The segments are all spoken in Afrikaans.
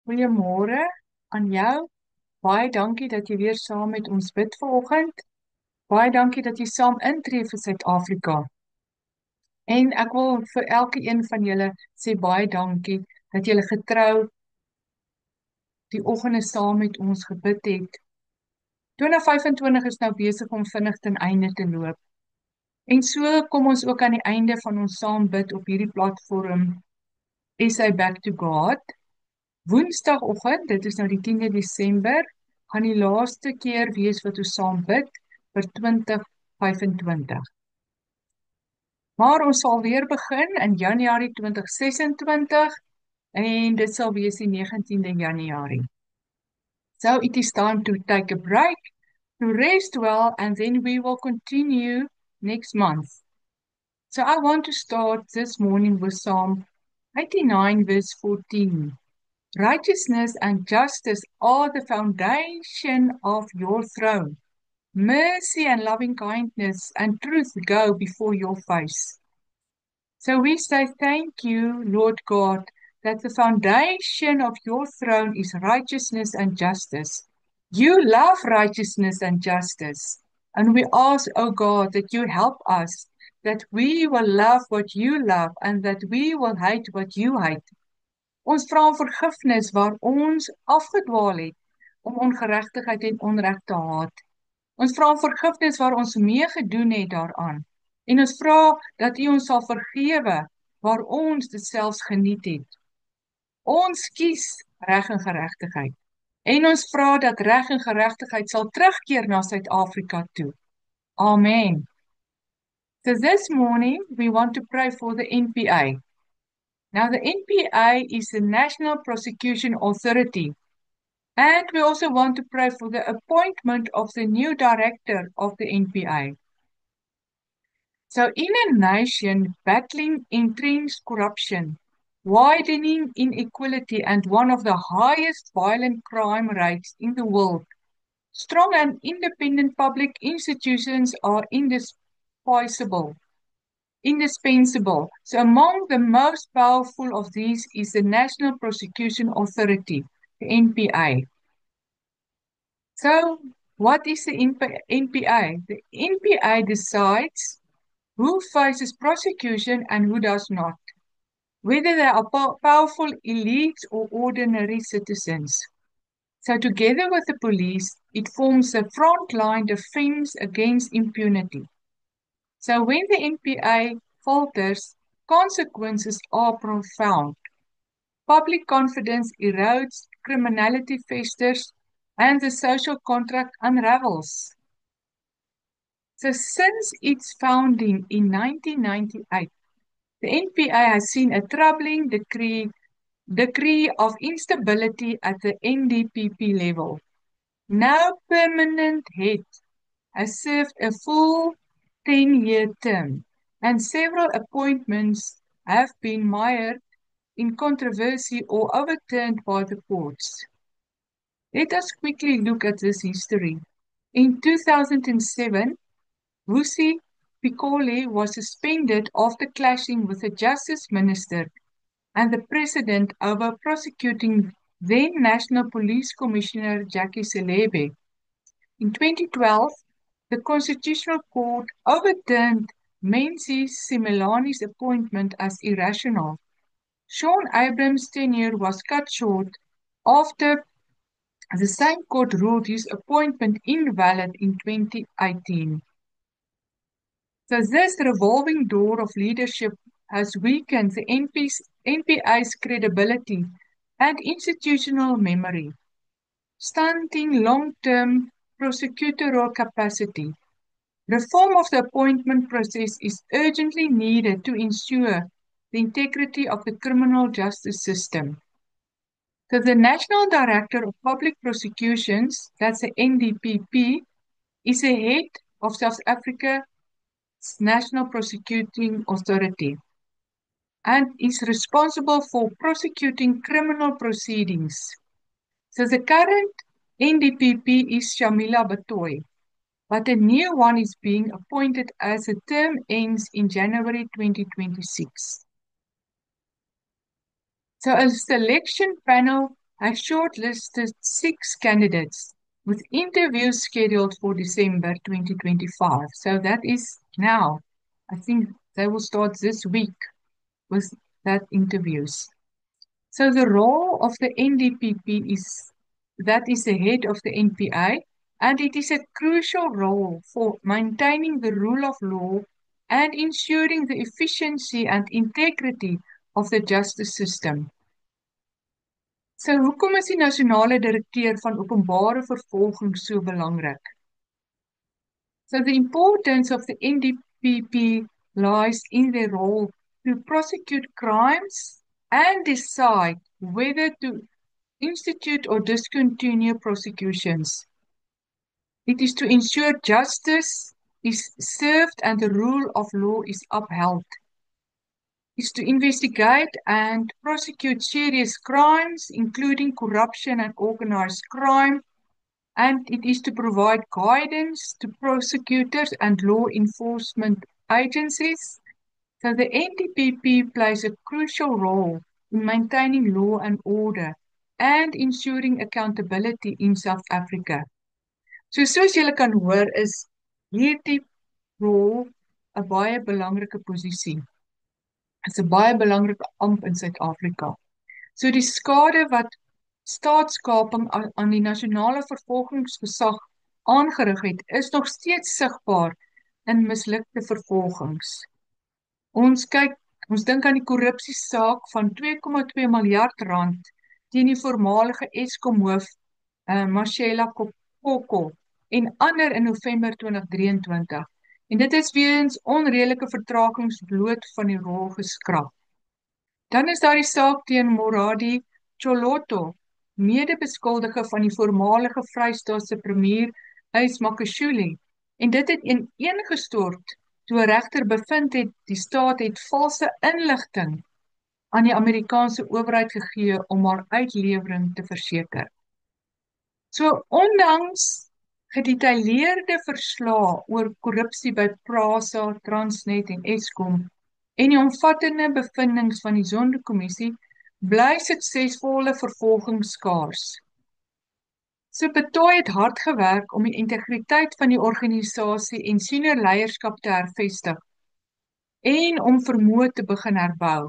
Goeiemôre aan jou. Baie dankie dat jy weer saam met ons bid vanoggend. Baie dankie dat jy saam intree vir Suid-Afrika. En ek wil vir elke een van julle sê baie dankie dat julle getrou die oggende saam met ons gebid het. 2025 is nou besig om vinnig ten einde te loop. En so kom ons ook aan die einde van ons saam bid op hierdie platform SA Back to God. Woensdagoggend, dit is nou die 10de Desember, gaan die laaste keer wees wat ons saam bid vir 2025. Maar ons sal weer begin in Januarie 2026 en dit sal wees die 19de Januarie. So it is time to take a break, to rest well, and then we will continue next month. So I want to start this morning with Psalm 89 verse 14. Righteousness and justice are the foundation of your throne. Mercy and loving kindness and truth go before your face. So we say thank you, Lord God, that the foundation of your throne is righteousness and justice. You love righteousness and justice. And we ask, oh God, that you help us, that we will love what you love and that we will hate what you hate. Ons vra om vergifnis waar ons afgedwaal het om ongeregtigheid en onreg te haat. Ons vra om vergifnis waar ons meegedoen het daaraan. En ons vra dat U ons sal vergewe waar ons dit selfs geniet het. Ons kies reg en geregtigheid. En ons vra dat reg en geregtigheid sal terugkeer na Suid-Afrika toe. Amen. So this morning we want to pray for the NPA. Now, the NPA is the National Prosecution Authority, and we also want to pray for the appointment of the new director of the NPA. So, in a nation battling entrenched corruption, widening inequality, and one of the highest violent crime rates in the world, strong and independent public institutions are indispensable. So among the most powerful of these is the National Prosecution Authority, the NPA. So what is the NPA? The NPA decides who faces prosecution and who does not, whether they are powerful elites or ordinary citizens. So together with the police, it forms a frontline defense against impunity. So when the NPA falters, consequences are profound. Public confidence erodes, criminality festers, and the social contract unravels. So since its founding in 1998, the NPA has seen a troubling degree of instability at the NDPP level. No permanent head has served a full 10-year term, and several appointments have been mired in controversy or overturned by the courts. Let us quickly look at this history. In 2007, Vusi Pikole was suspended after clashing with the Justice Minister and the President over prosecuting then National Police Commissioner Jackie Selebe. In 2012, the Constitutional Court overturned Menzi Simelani's appointment as irrational. Sean Abrams' tenure was cut short after the same court ruled his appointment invalid in 2018. So this revolving door of leadership has weakened the NPA's credibility and institutional memory, stunting long-term prosecutorial capacity. Reform of the appointment process is urgently needed to ensure the integrity of the criminal justice system. So the National Director of Public Prosecutions, that's the NDPP, is the head of South Africa's National Prosecuting Authority and is responsible for prosecuting criminal proceedings. So the current NDPP is Shamila Batoy, but a new one is being appointed as the term ends in January 2026. So a selection panel has shortlisted 6 candidates with interviews scheduled for December 2025. So that is now. I think they will start this week with that interviews. So the role of the NDPP is the head of the NPA, and it is a crucial role for maintaining the rule of law and ensuring the efficiency and integrity of the justice system. So hoekom is die nasionale direkteur van openbare vervolging so belangrik? So the importance of the NDPP lies in their role to prosecute crimes and decide whether to institute or discontinue prosecutions. It is to ensure justice is served and the rule of law is upheld. It is to investigate and prosecute serious crimes, including corruption and organized crime, and it is to provide guidance to prosecutors and law enforcement agencies. So the NDPP plays a crucial role in maintaining law and order and ensuring accountability in South Africa. So soos julle kan hoor is hierdie rol 'n baie belangrike posisie. Dit is 'n baie belangrike amp in Suid-Afrika. So die skade wat staatskaping aan die nasionale vervolgingsgesag aangerig het, is nog steeds sigbaar in mislukte vervolgings. Ons dink aan die korrupsiesaak van R2,2 miljard teen die voormalige Eskom hoof Mashela Kokoko en ander in November 2023. En dit is weens onredelike vertragings bloot van die rol geskraap. Dan is daar die saak teen Moradi Tsholoto, mede-beskuldige van die voormalige Vrystaatse premier Ys Makashule, en dit het ineengestort toe 'n regter bevind het die staat het valse inligting aan die Amerikaanse owerheid gegee om haar uitlewering te verseker. So ondanks gedetailleerde verslae oor korrupsie by Prasa, Transnet en Eskom en die omvattende bevindings van die Zondo-kommissie, bly suksesvolle vervolging skaars. So Betoy het hard gewerk om die integriteit van die organisasie en senior leierskap te hervestig en om vermoë te begin herbou.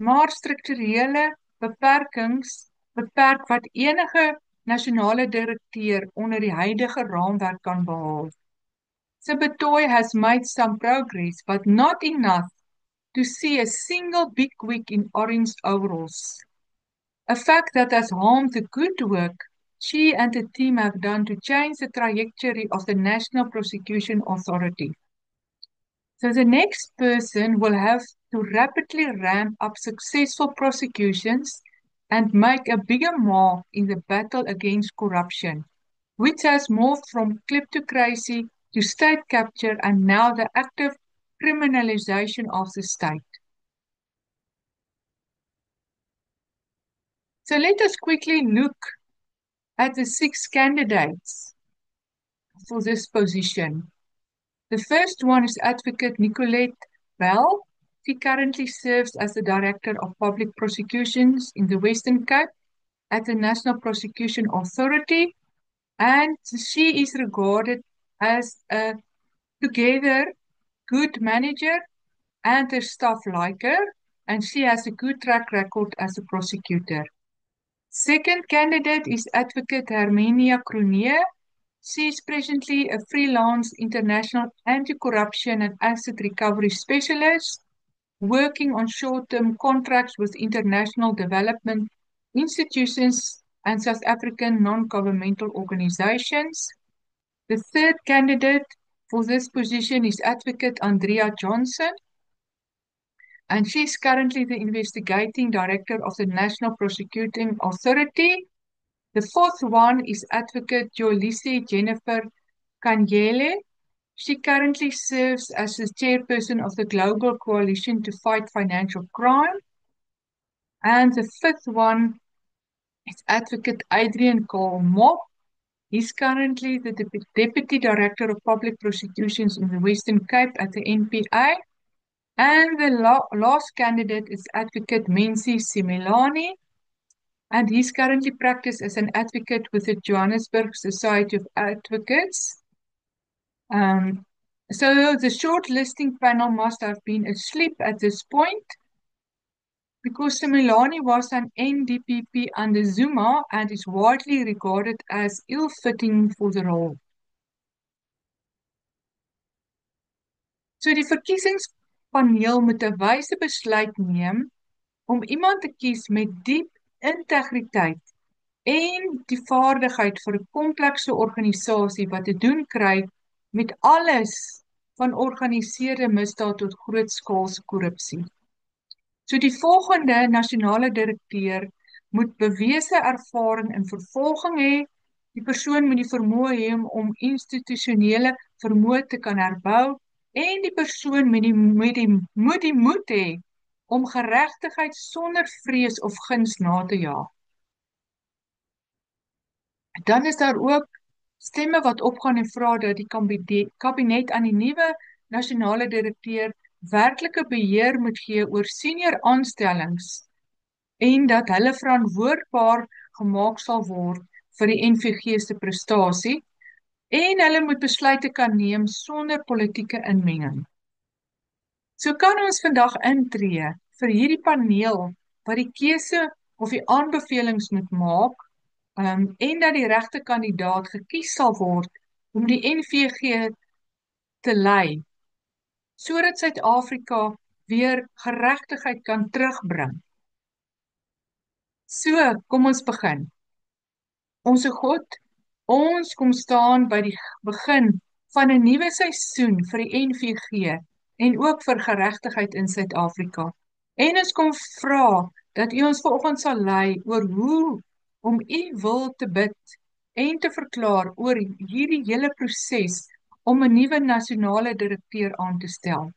Maar strukturele beperkings beperk wat enige nasionale direkteur onder die huidige raamwerk kan behaal. So Betoy has made some progress, but not enough to see a single big wig in orange overalls. A fact that has harmed the good work she and the team have done to change the trajectory of the National Prosecution Authority. So the next person will have to rapidly ramp up successful prosecutions and make a bigger mark in the battle against corruption, which has moved from kleptocracy to state capture and now the active criminalization of the state. So let us quickly look at the 6 candidates for this position. The first one is Advocate Nicolette Bell. She currently serves as the Director of Public Prosecutions in the Western Cape at the National Prosecution Authority, and she is regarded as a together good manager and her staff like her, and she has a good track record as a prosecutor. Second candidate is Advocate Hermenia Cronje. She is presently a freelance international anti-corruption and asset recovery specialist, working on short-term contracts with international development institutions and South African non-governmental organizations. The third candidate for this position is Advocate Andrea Johnson, and she is currently the investigating director of the National Prosecuting Authority. The fourth one is Advocate Jolise Jennifer Kanyele. She currently serves as the chairperson of the Global Coalition to Fight Financial Crime. And the fifth one is Advocate Adrian Cole Mop. He's currently the Deputy Director of Public Prosecutions in the Western Cape at the NPA. And the last candidate is Advocate Menzi Simelane. and he's currently practiced as an advocate with the Johannesburg Society of Advocates. Um, so the shortlisting panel must have been asleep at this point because Similani was an NDPP under Zuma and is widely regarded as ill-fitting for the role. So die verkiesingspaneel moet 'n wyse besluit neem om iemand te kies met diep integriteit en die vaardigheid vir 'n komplekse organisasie wat te doen kry met alles van georganiseerde misdaad tot grootskaalse korrupsie. So die volgende nasionale direkteur moet bewese ervaring in vervolging hê. Die persoon moet die vermoë hê om institusionele vermoë te kan herbou en die persoon moet die moed hê om geregtigheid sonder vrees of guns na te jaag. Dan is daar ook stemme wat opgaan en vra dat die kabinet aan die nuwe nasionale direkteur werklike beheer moet gee oor senior aanstellings en dat hulle verantwoordbaar gemaak sal word vir die NVG se prestasie en hulle moet besluite kan neem sonder politieke inmenging. So kan ons vandag intree vir hierdie paneel wat die keuse of die aanbevelings moet maak en dat die regte kandidaat gekies sal word om die NVG te lei, sodat Suid-Afrika weer geregtigheid kan terugbring. So, kom ons begin. Onse God, ons kom staan by die begin van 'n nuwe seisoen vir die NVG en ook vir geregtigheid in Suid-Afrika. En ons kom vra dat U ons vanoggend sal lei oor hoe om U wil te bid en te verklaar oor hierdie hele proses om 'n nuwe nasionale direkteur aan te stel.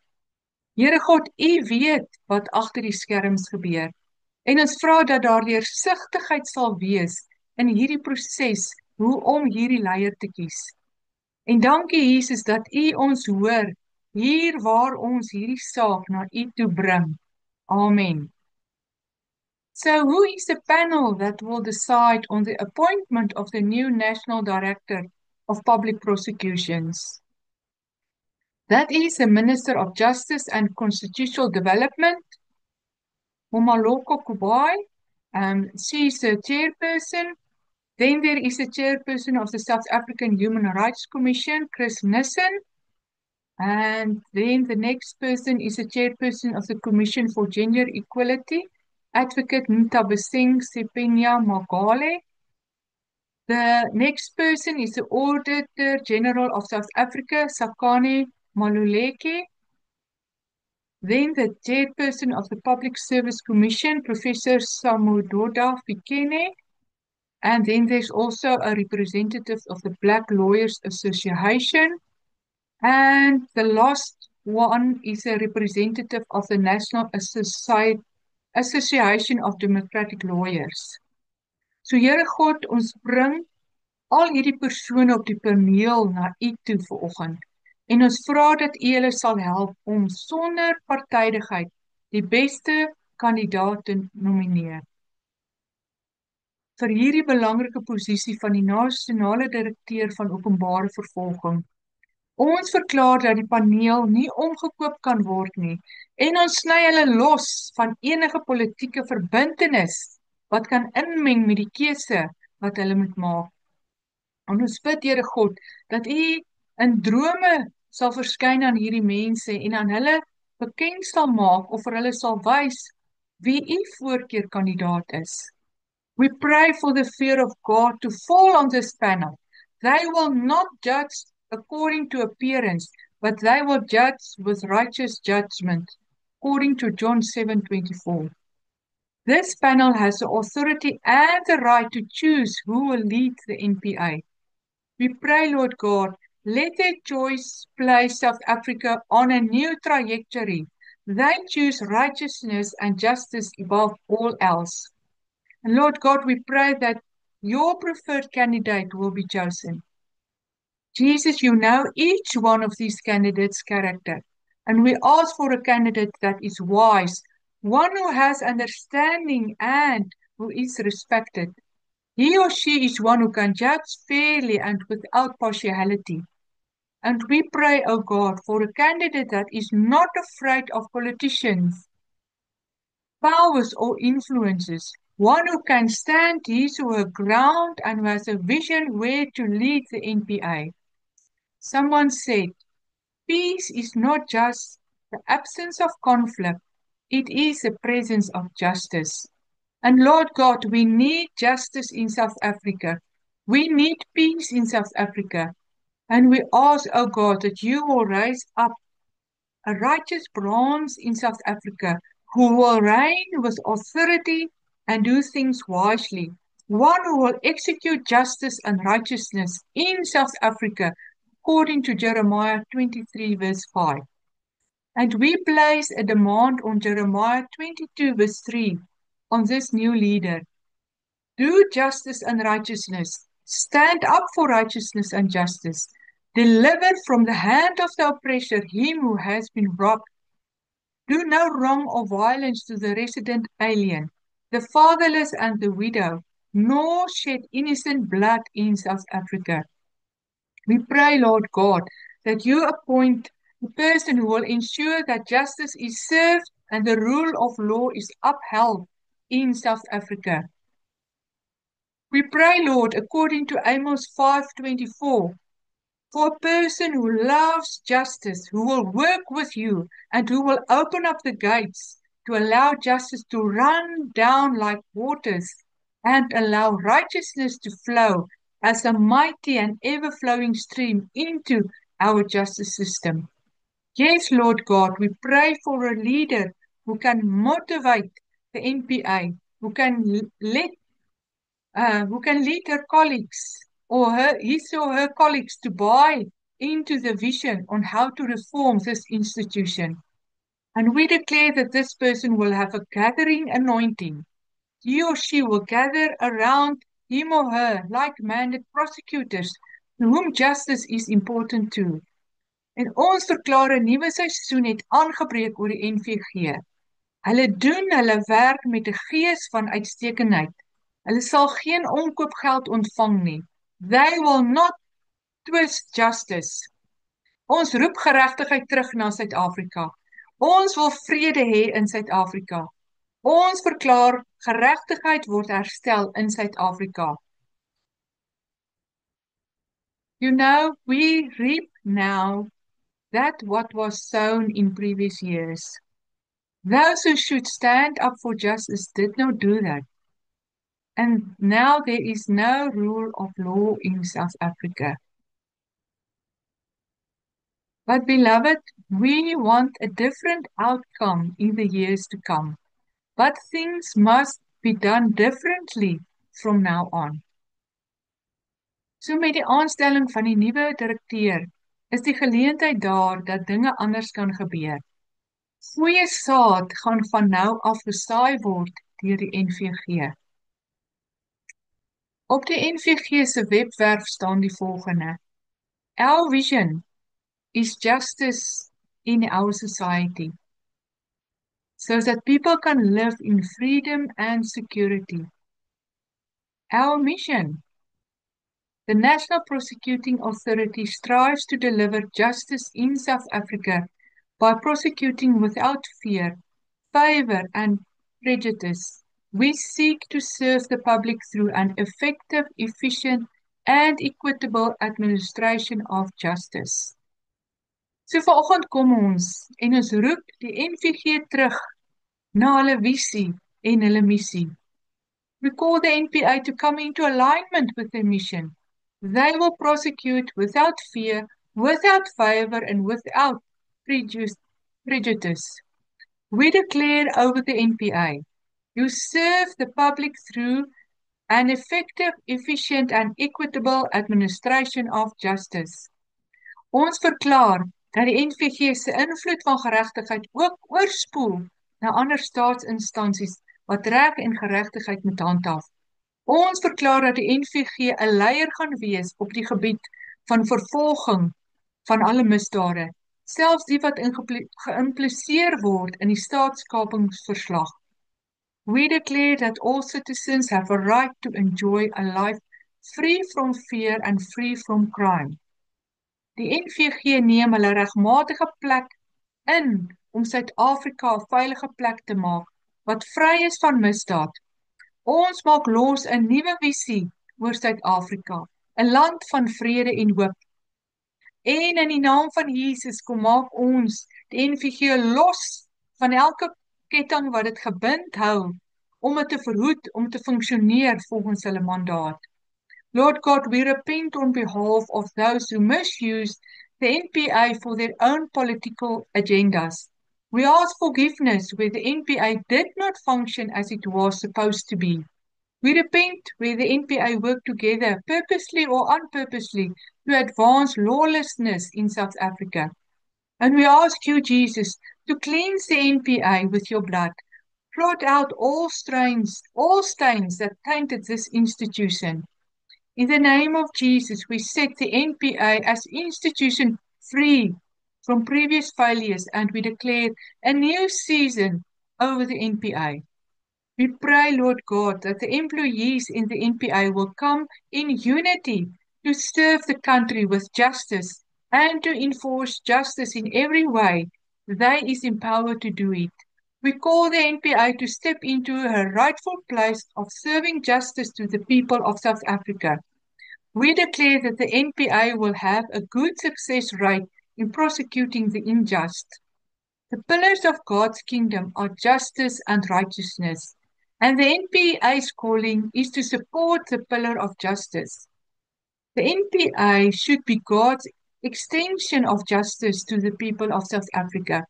Here God, U weet wat agter die skerms gebeur. En ons vra dat daar deursigtigheid sal wees in hierdie proses hoe om hierdie leier te kies. En dankie Jesus dat U ons hoor hier waar ons hierdie saak na U toe bring. Amen. So who is the panel that will decide on the appointment of the new National Director of Public Prosecutions? That is the Minister of Justice and Constitutional Development, Momaloko Kubai. She's the chairperson. Then there is the chairperson of the South African Human Rights Commission, Chris Nissen. And then the next person is the chairperson of the Commission for Gender Equality, Advocate Ntabiseng Sepenya Magale. The next person is the Auditor General of South Africa, Sakane Maluleke. Then the chairperson of the Public Service Commission, Professor Samudoda Fikene. And then there's also a representative of the Black Lawyers Association. And the last one is a representative of the National Association of Democratic Lawyers. So Here God, ons bring al hierdie persone op die paneel na U toe vanoggend. En ons vra dat U hulle sal help om sonder partydigheid die beste kandidaat te nomineer. Vir hierdie belangrike posisie van die nasionale direkteur van openbare vervolging. Ons verklaar dat die paneel nie omgekoop kan word nie en ons sny hulle los van enige politieke verbintenis wat kan inmeng met die keuse wat hulle moet maak. En ons bid, Here God, dat U in drome sal verskyn aan hierdie mense en aan hulle bekend sal maak of vir hulle sal wys wie U voorkeurkandidaat is. We pray for the fear of God to fall on this panel. They will not judge according to appearance, but they will judge with righteous judgment, according to John 7:24. This panel has the authority and the right to choose who will lead the NPA. We pray, Lord God, let their choice place South Africa on a new trajectory. They choose righteousness and justice above all else. And Lord God, we pray that your preferred candidate will be chosen. Jesus, you know each one of these candidates' character, and we ask for a candidate that is wise, one who has understanding and who is respected. He or she is one who can judge fairly and without partiality. And we pray, O God, for a candidate that is not afraid of politicians, powers, or influences, one who can stand his or her ground and who has a vision where to lead the NPA. Someone said, peace is not just the absence of conflict, it is the presence of justice. And Lord God, we need justice in South Africa. We need peace in South Africa. And we ask, oh God, that you will raise up a righteous branch in South Africa who will reign with authority and do things wisely. One who will execute justice and righteousness in South Africa, according to Jeremiah 23, verse 5. And we place a demand on Jeremiah 22, verse 3, on this new leader. Do justice and righteousness. Stand up for righteousness and justice. Deliver from the hand of the oppressor him who has been robbed. Do no wrong or violence to the resident alien, the fatherless and the widow, nor shed innocent blood in South Africa. We pray, Lord God, that you appoint the person who will ensure that justice is served and the rule of law is upheld in South Africa. We pray, Lord, according to Amos 5:24, for a person who loves justice, who will work with you, and who will open up the gates to allow justice to run down like waters and allow righteousness to flow as a mighty and ever-flowing stream into our justice system. Yes, Lord God, we pray for a leader who can motivate the NPA, who can lead her colleagues or his or her colleagues to buy into the vision on how to reform this institution. And we declare that this person will have a gathering anointing. He or she will gather around him or her like-minded prosecutors to whom justice is important too. En ons verklaar 'n nuwe seisoen het aangebreek oor die NVG. Hulle doen hulle werk met 'n gees van uitstekendheid. Hulle sal geen omkoopgeld ontvang nie. They will not twist justice. Ons roep geregtigheid terug na Suid-Afrika. Ons wil vrede hê in Suid-Afrika. Ons verklaar geregtigheid word herstel in Suid-Afrika. You know, we reap now that what was sown in previous years. Those who should stand up for justice did not do that. And now there is no rule of law in South Africa. But beloved, we want a different outcome in the years to come. But things must be done differently from now on. So met die aanstelling van die nuwe direkteur is die geleentheid daar dat dinge anders kan gebeur. Goeie saad gaan van nou af gesaai word deur die NVG. Op die NVG se webwerf staan die volgende: Our vision is justice in our society, so that people can live in freedom and security. Our mission: the National Prosecuting Authority strives to deliver justice in South Africa by prosecuting without fear, favor, and prejudice. We seek to serve the public through an effective, efficient, and equitable administration of justice. So vanoggend kom ons en ons roep die NVG terug na hulle visie en hulle missie. We call the NPA to come into alignment with their mission. They will prosecute without fear, without favor, and without prejudice. We declare over the NPA, you serve the public through an effective, efficient, and equitable administration of justice. Ons verklaar dat die NVG se invloed van geregtigheid ook oorspoel na ander staatsinstansies wat reg en geregtigheid moet handhaaf. Ons verklaar dat die NVG 'n leier gaan wees op die gebied van vervolging van alle misdade, selfs die wat geïmpliseer word in die staatskapingsverslag. We declare that all citizens have a right to enjoy a life free from fear and free from crime. Die NVG neem hulle regmatige plek in om Suid-Afrika 'n veilige plek te maak wat vry is van misdaad. Ons maak los 'n nuwe visie oor Suid-Afrika, 'n land van vrede en hoop. En in die naam van Jesus kom maak ons die NVG los van elke ketting wat dit gebind hou om dit te verhoed om te funksioneer volgens hulle mandaat. Lord God, we repent on behalf of those who misuse the NPA for their own political agendas. We ask forgiveness where the NPA did not function as it was supposed to be. We repent where the NPA worked together, purposely or unpurposely, to advance lawlessness in South Africa. And we ask you, Jesus, to cleanse the NPA with your blood. Blot out all stains that tainted this institution. In the name of Jesus, we set the NPA as institution free from previous failures, and we declare a new season over the NPA. We pray, Lord God, that the employees in the NPA will come in unity to serve the country with justice and to enforce justice in every way they is empowered to do it. We call the NPA to step into her rightful place of serving justice to the people of South Africa. We declare that the NPA will have a good success rate in prosecuting the unjust. The pillars of God's kingdom are justice and righteousness, and the NPA's calling is to support the pillar of justice. The NPA should be God's extension of justice to the people of South Africa.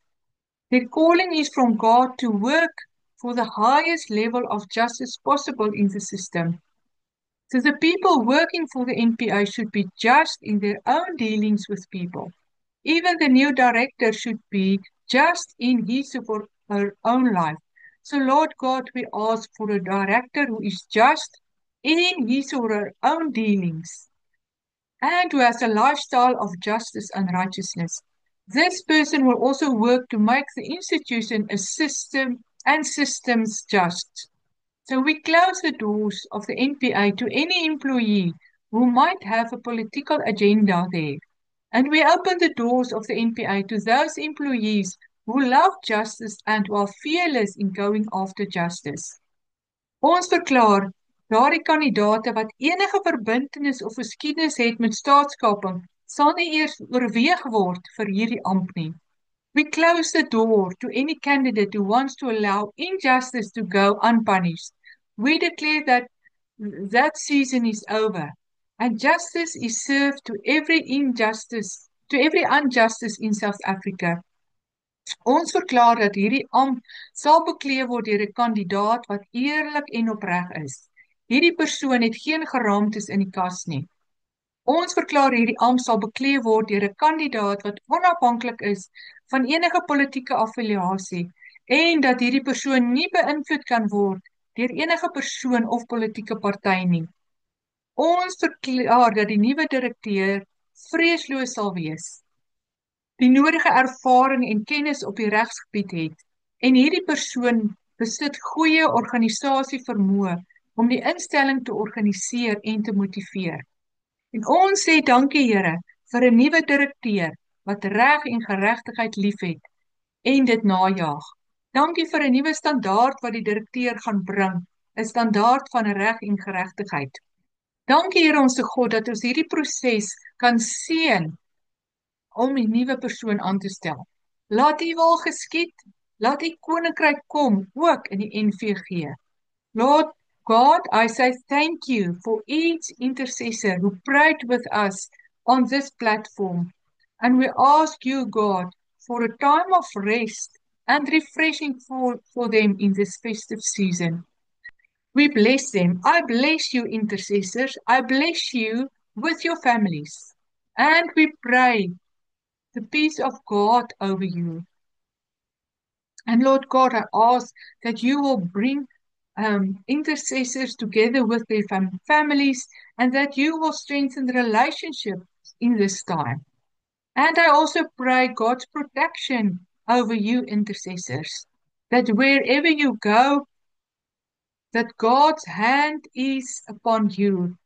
Their calling is from God to work for the highest level of justice possible in the system. So the people working for the NPA should be just in their own dealings with people. Even the new director should be just in his or her own life. So Lord God, we ask for a director who is just in his or her own dealings and who has a lifestyle of justice and righteousness. This person will also work to make the institution a system and systems just. So we close the doors of the NPA to any employee who might have a political agenda there. And we open the doors of the NPA to those employees who love justice and who are fearless in going after justice. Ons verklaar, daardie kandidate wat enige verbintenis of geskiedenis het met staatskaping, sal nie eers oorweeg word vir hierdie ampt nie. We close the door to any candidate who wants to allow injustice to go unpunished. We declare that that season is over and justice is served to every injustice in South Africa. Ons verklaar dat hierdie ampt sal beklee word deur 'n kandidaat wat eerlik en opreg is. Hierdie persoon het geen geraamtes in die kas nie. Ons verklaar hierdie ampt sal beklee word deur 'n kandidaat wat onafhanklik is van enige politieke affiliasie en dat hierdie persoon nie beïnvloed kan word deur enige persoon of politieke party nie. Ons verklaar dat die nuwe direkteur vreesloos sal wees, die nodige ervaring en kennis op die regsgebied het en hierdie persoon besit goeie organisasievermoë om die instelling te organiseer en te motiveer. En ons sê dankie Here vir 'n nuwe direkteur wat reg en geregtigheid liefhet en dit najag. Dankie vir 'n nuwe standaard wat die direkteur gaan bring, 'n standaard van reg en geregtigheid. Dankie Here ons God dat ons hierdie proses kan seën om 'n nuwe persoon aan te stel. Laat U wil geskied, laat U koninkryk kom ook in die NVG. Lord God, I say thank you for each intercessor who prayed with us on this platform. And we ask you, God, for a time of rest and refreshing for them in this festive season. We bless them. I bless you, intercessors. I bless you with your families. And we pray the peace of God over you. And Lord God, I ask that you will bring intercessors together with their families and that you will strengthen the relationships in this time. And I also pray God's protection over you, intercessors, that wherever you go, that God's hand is upon you.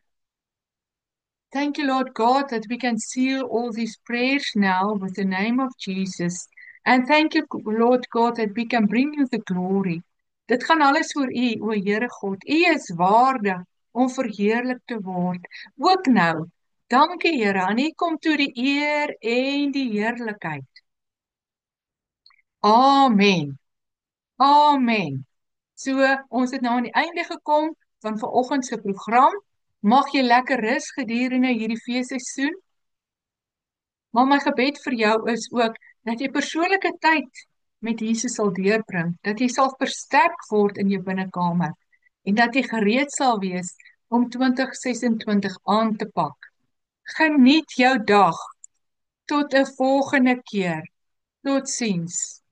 Thank you, Lord God, that we can seal all these prayers now with the name of Jesus. And thank you, Lord God, that we can bring you the glory. Dit gaan alles oor U, o Here God. U is waardig om verheerlik te word. Ook nou. Dankie, Here. Aan U kom toe die eer en die heerlikheid. Amen. Amen. So, ons het nou aan die einde gekom van vanoggend se program. Mag jy lekker rus gedurende hierdie feesseisoen. Maar my gebed vir jou is ook dat jy persoonlike tyd met Jesus sal deurbring, dat jy sal versterk word in jou binnekamer en dat jy gereed sal wees om 2026 aan te pak. Geniet jou dag. Tot 'n volgende keer. Totsiens.